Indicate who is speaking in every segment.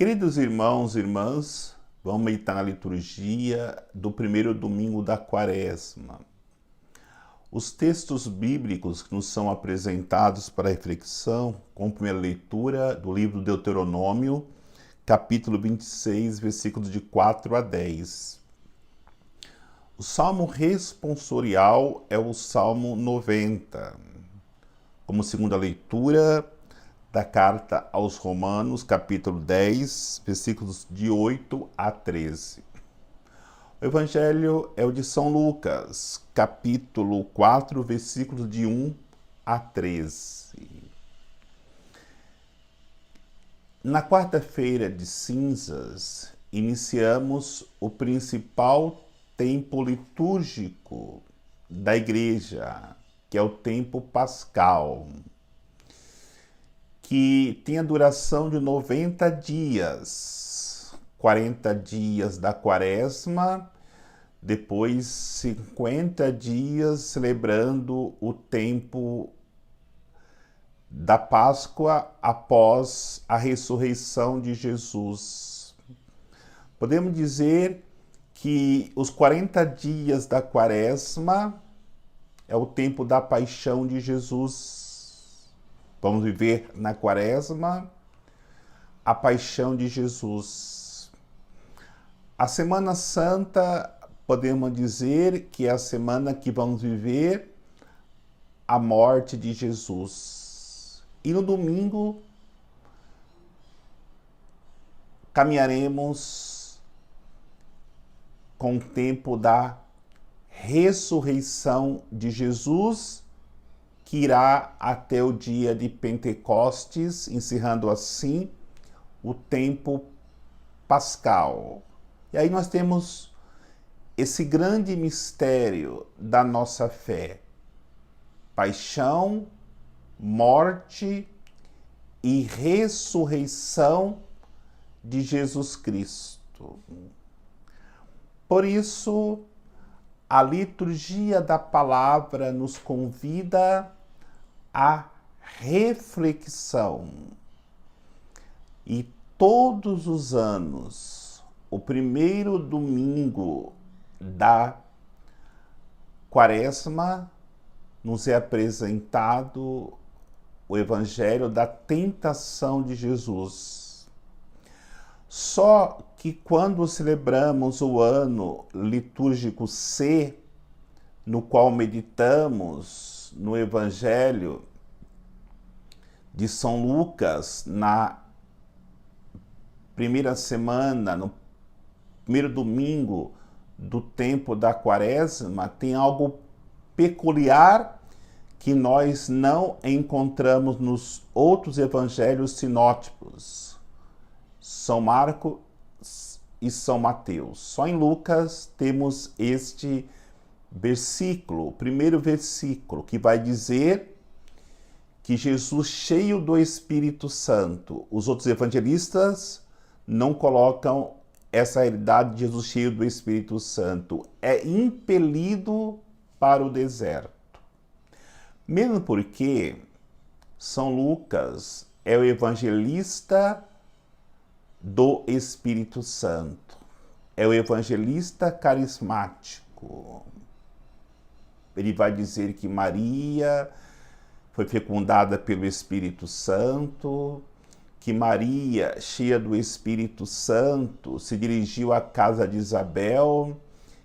Speaker 1: Queridos irmãos e irmãs, vamos meditar na liturgia do primeiro domingo da Quaresma. Os textos bíblicos que nos são apresentados para reflexão, com primeira leitura do livro do Deuteronômio, capítulo 26, versículos de 4 a 10. O salmo responsorial é o Salmo 90. Como segunda leitura da carta aos Romanos, capítulo 10, versículos de 8 a 13. O evangelho é o de São Lucas, capítulo 4, versículos de 1 a 13. Na quarta-feira de cinzas, iniciamos o principal tempo litúrgico da igreja, que é o tempo pascal, que tem a duração de 90 dias, 40 dias da Quaresma, depois 50 dias celebrando o tempo da Páscoa após a ressurreição de Jesus. Podemos dizer que os 40 dias da Quaresma é o tempo da paixão de Jesus. Vamos viver na Quaresma a paixão de Jesus. A Semana Santa, podemos dizer que é a semana que vamos viver a morte de Jesus. E no domingo, caminharemos com o tempo da ressurreição de Jesus, que irá até o dia de Pentecostes, encerrando assim o tempo pascal. E aí nós temos esse grande mistério da nossa fé: paixão, morte e ressurreição de Jesus Cristo. Por isso, a liturgia da palavra nos convida à reflexão. E todos os anos, o primeiro domingo da Quaresma, nos é apresentado o Evangelho da tentação de Jesus. Só que quando celebramos o ano litúrgico C, no qual meditamos no Evangelho de São Lucas, na primeira semana, no primeiro domingo do tempo da Quaresma, tem algo peculiar que nós não encontramos nos outros evangelhos sinóticos, São Marcos e São Mateus. Só em Lucas temos este versículo, o primeiro versículo, que vai dizer que Jesus, cheio do Espírito Santo. Os outros evangelistas não colocam essa realidade de Jesus cheio do Espírito Santo. É impelido para o deserto. Mesmo porque São Lucas é o evangelista do Espírito Santo. É o evangelista carismático. Ele vai dizer que Maria foi fecundada pelo Espírito Santo, que Maria, cheia do Espírito Santo, se dirigiu à casa de Isabel,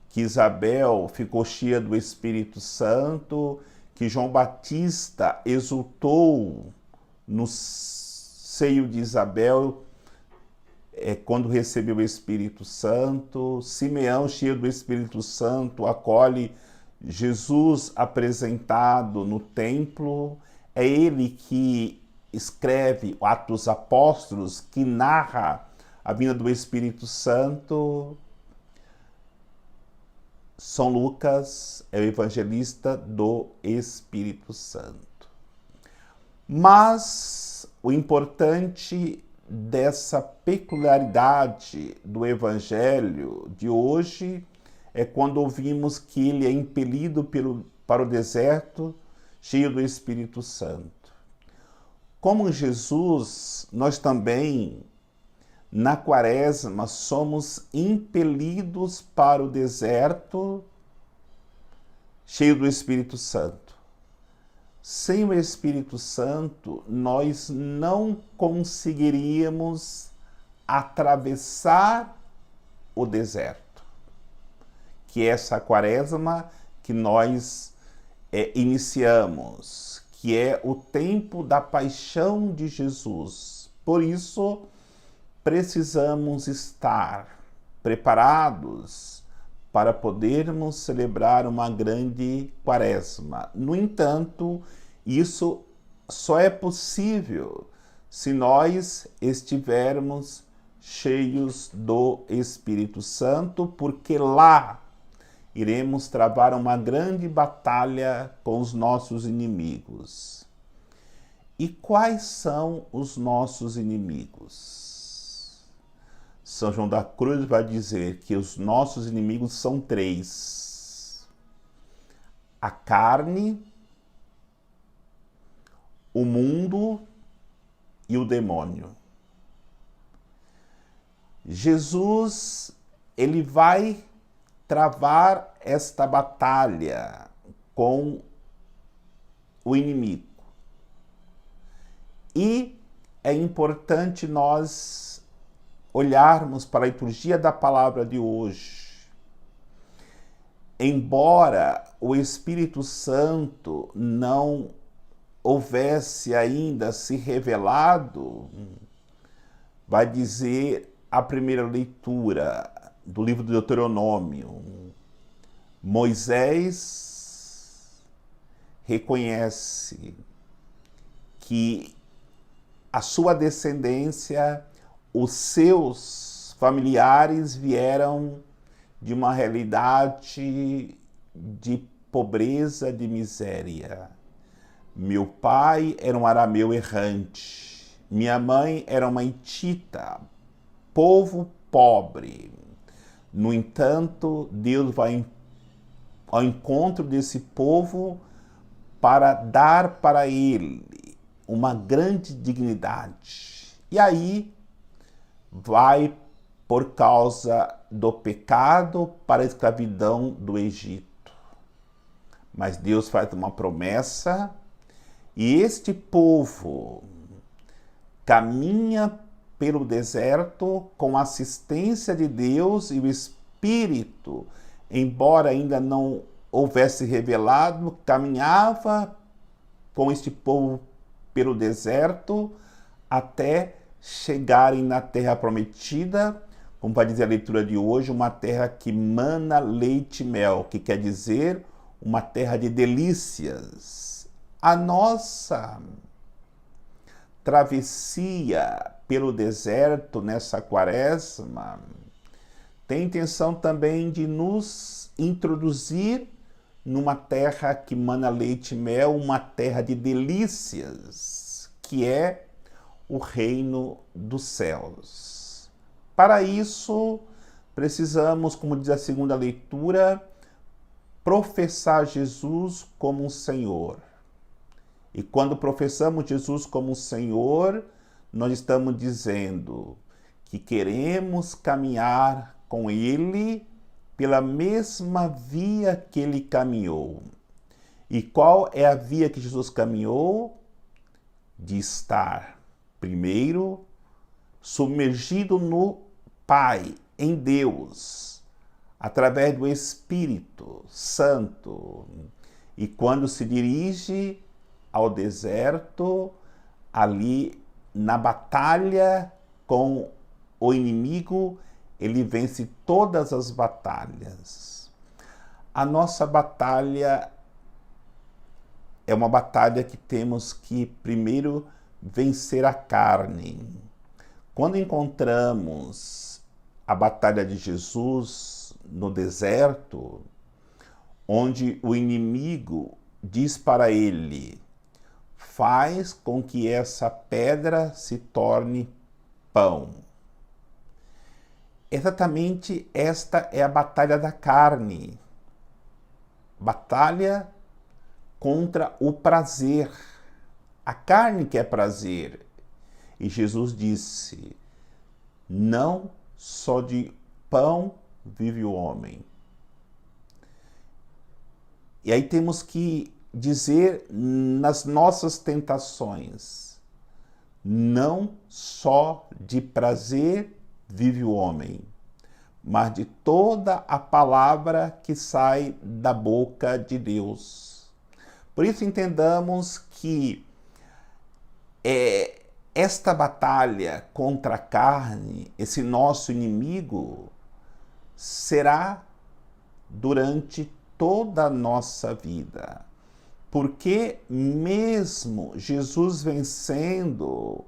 Speaker 1: que Isabel ficou cheia do Espírito Santo, que João Batista exultou no seio de Isabel quando recebeu o Espírito Santo. Simeão, cheio do Espírito Santo, acolhe Jesus apresentado no templo. É ele que escreve Atos dos Apóstolos, que narra a vinda do Espírito Santo. São Lucas é o evangelista do Espírito Santo. Mas o importante dessa peculiaridade do evangelho de hoje é quando ouvimos que ele é impelido para o deserto, cheio do Espírito Santo. Como Jesus, nós também na quaresma somos impelidos para o deserto cheio do Espírito Santo. Sem o Espírito Santo, nós não conseguiríamos atravessar o deserto, que é essa quaresma que nós iniciamos, que é o tempo da paixão de Jesus. Por isso, precisamos estar preparados para podermos celebrar uma grande quaresma. No entanto, isso só é possível se nós estivermos cheios do Espírito Santo, porque lá iremos travar uma grande batalha com os nossos inimigos. E quais são os nossos inimigos? São João da Cruz vai dizer que os nossos inimigos são três: a carne, o mundo e o demônio. Jesus, ele vai travar esta batalha com o inimigo. E é importante nós olharmos para a liturgia da palavra de hoje. Embora o Espírito Santo não houvesse ainda se revelado, vai dizer a primeira leitura do livro do Deuteronômio, Moisés reconhece que a sua descendência, os seus familiares vieram de uma realidade de pobreza, de miséria. Meu pai era um arameu errante, minha mãe era uma hitita, povo pobre. No entanto, Deus vai ao encontro desse povo para dar para ele uma grande dignidade. E aí vai por causa do pecado para a escravidão do Egito. Mas Deus faz uma promessa e este povo caminha pelo deserto com a assistência de Deus e o Espírito, embora ainda não houvesse revelado, caminhava com este povo pelo deserto até chegarem na terra prometida, como vai dizer a leitura de hoje, uma terra que mana leite e mel, que quer dizer uma terra de delícias. A nossa travessia pelo deserto nessa quaresma tem intenção também de nos introduzir numa terra que mana leite e mel, uma terra de delícias, que é o reino dos céus. Para isso, precisamos, como diz a segunda leitura, professar Jesus como um Senhor. E quando professamos Jesus como um Senhor, nós estamos dizendo que queremos caminhar com Ele pela mesma via que Ele caminhou. E qual é a via que Jesus caminhou? De estar, primeiro, submergido no Pai, em Deus, através do Espírito Santo. E quando se dirige ao deserto, ali na batalha com o inimigo, ele vence todas as batalhas. A nossa batalha é uma batalha que temos que primeiro vencer a carne. Quando encontramos a batalha de Jesus no deserto, onde o inimigo diz para ele: faz com que essa pedra se torne pão. Exatamente esta é a batalha da carne. Batalha contra o prazer. A carne quer prazer. E Jesus disse: Não só de pão vive o homem. E aí temos que dizer nas nossas tentações, não só de prazer vive o homem, mas de toda a palavra que sai da boca de Deus. Por isso entendamos que esta batalha contra a carne, esse nosso inimigo, será durante toda a nossa vida. Porque mesmo Jesus vencendo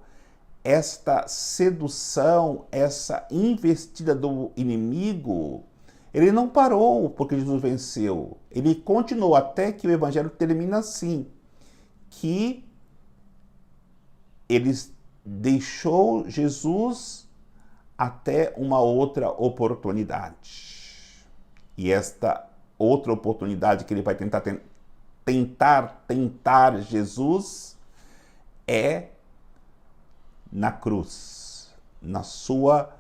Speaker 1: esta sedução, essa investida do inimigo, ele não parou porque Jesus venceu. Ele continuou até que o evangelho termina assim, que ele deixou Jesus até uma outra oportunidade. E esta outra oportunidade que ele vai tentar Jesus é na cruz, na sua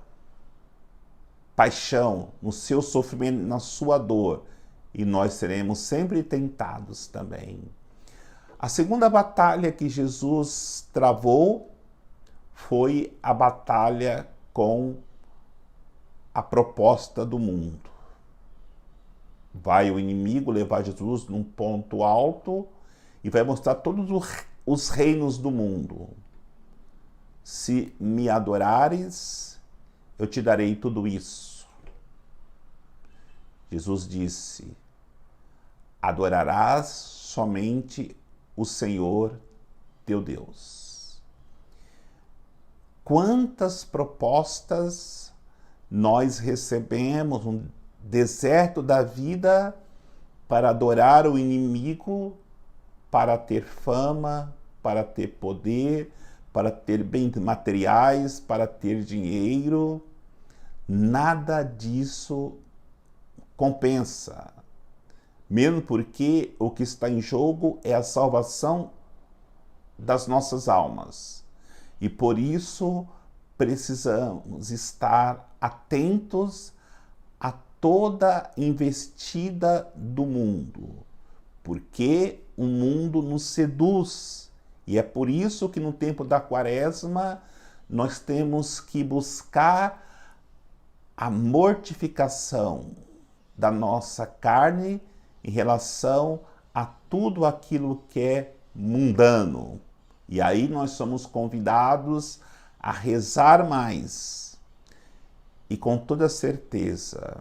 Speaker 1: paixão, no seu sofrimento, na sua dor. E nós seremos sempre tentados também. A segunda batalha que Jesus travou foi a batalha com a proposta do mundo. Vai o inimigo levar Jesus num ponto alto e vai mostrar todos os reinos do mundo. Se me adorares, eu te darei tudo isso. Jesus disse: adorarás somente o Senhor teu Deus. Quantas propostas nós recebemos no deserto da vida para adorar o inimigo, para ter fama, para ter poder, para ter bens materiais, para ter dinheiro. Nada disso compensa. Mesmo porque o que está em jogo é a salvação das nossas almas. E por isso precisamos estar atentos a toda investida do mundo, porque o mundo nos seduz. E é por isso que no tempo da Quaresma nós temos que buscar a mortificação da nossa carne em relação a tudo aquilo que é mundano. E aí nós somos convidados a rezar mais. E com toda certeza,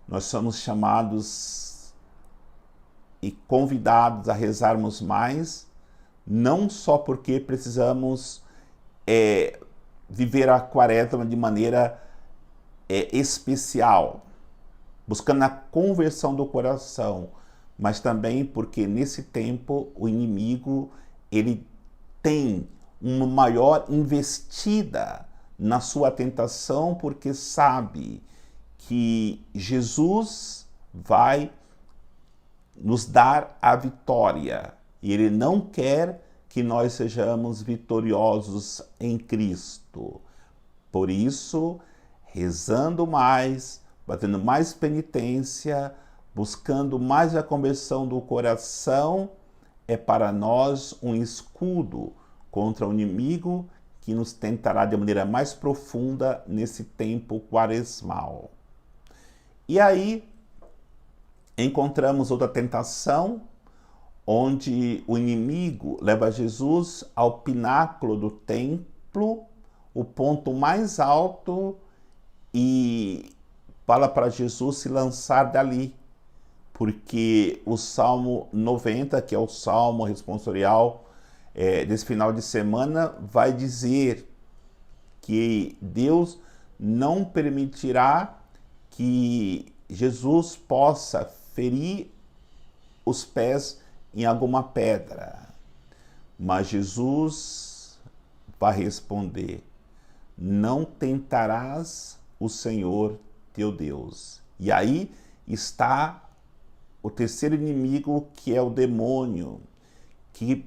Speaker 1: nós somos chamados e convidados a rezarmos mais, não só porque precisamos viver a Quaresma de maneira especial, buscando a conversão do coração, mas também porque nesse tempo o inimigo ele tem uma maior investida na sua tentação, porque sabe que Jesus vai nos dar a vitória e ele não quer que nós sejamos vitoriosos em Cristo. Por isso, rezando mais, fazendo mais penitência, buscando mais a conversão do coração, é para nós um escudo contra o inimigo que nos tentará de maneira mais profunda nesse tempo quaresmal. E aí encontramos outra tentação, onde o inimigo leva Jesus ao pináculo do templo, o ponto mais alto, e fala para Jesus se lançar dali, porque o Salmo 90, que é o Salmo responsorial desse final de semana, vai dizer que Deus não permitirá que Jesus possa ferir os pés em alguma pedra. Mas Jesus vai responder: não tentarás o Senhor teu Deus. E aí está o terceiro inimigo, que é o demônio, que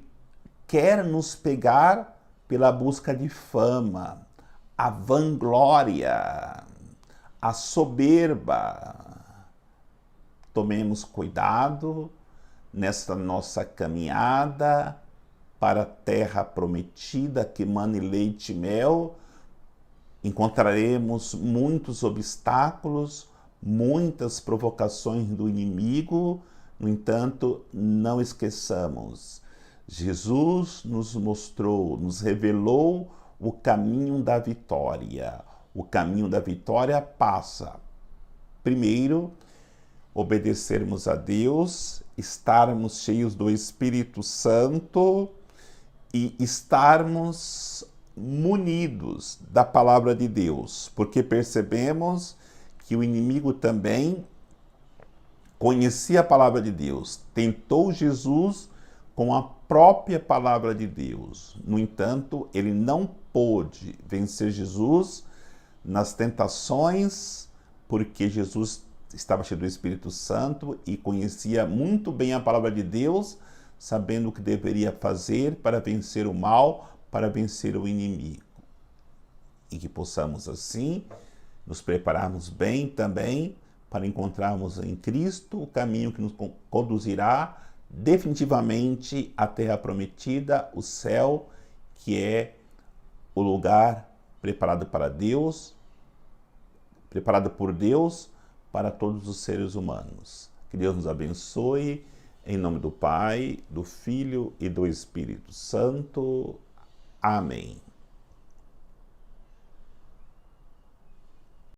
Speaker 1: quer nos pegar pela busca de fama, a vanglória, a soberba. Tomemos cuidado nessa nossa caminhada para a terra prometida, que mana leite e mel. Encontraremos muitos obstáculos, muitas provocações do inimigo. No entanto, não esqueçamos, Jesus nos mostrou, nos revelou o caminho da vitória. O caminho da vitória passa, primeiro, obedecermos a Deus, estarmos cheios do Espírito Santo e estarmos munidos da palavra de Deus, porque percebemos que o inimigo também conhecia a palavra de Deus, tentou Jesus com a própria palavra de Deus. No entanto, ele não pôde vencer Jesus nas tentações, porque Jesus estava cheio do Espírito Santo e conhecia muito bem a palavra de Deus, sabendo o que deveria fazer para vencer o mal, para vencer o inimigo. E que possamos, assim, nos prepararmos bem também para encontrarmos em Cristo o caminho que nos conduzirá definitivamente à terra prometida, o céu, que é o lugar preparado para Deus, preparado por Deus para todos os seres humanos. Que Deus nos abençoe, em nome do Pai, do Filho e do Espírito Santo. Amém.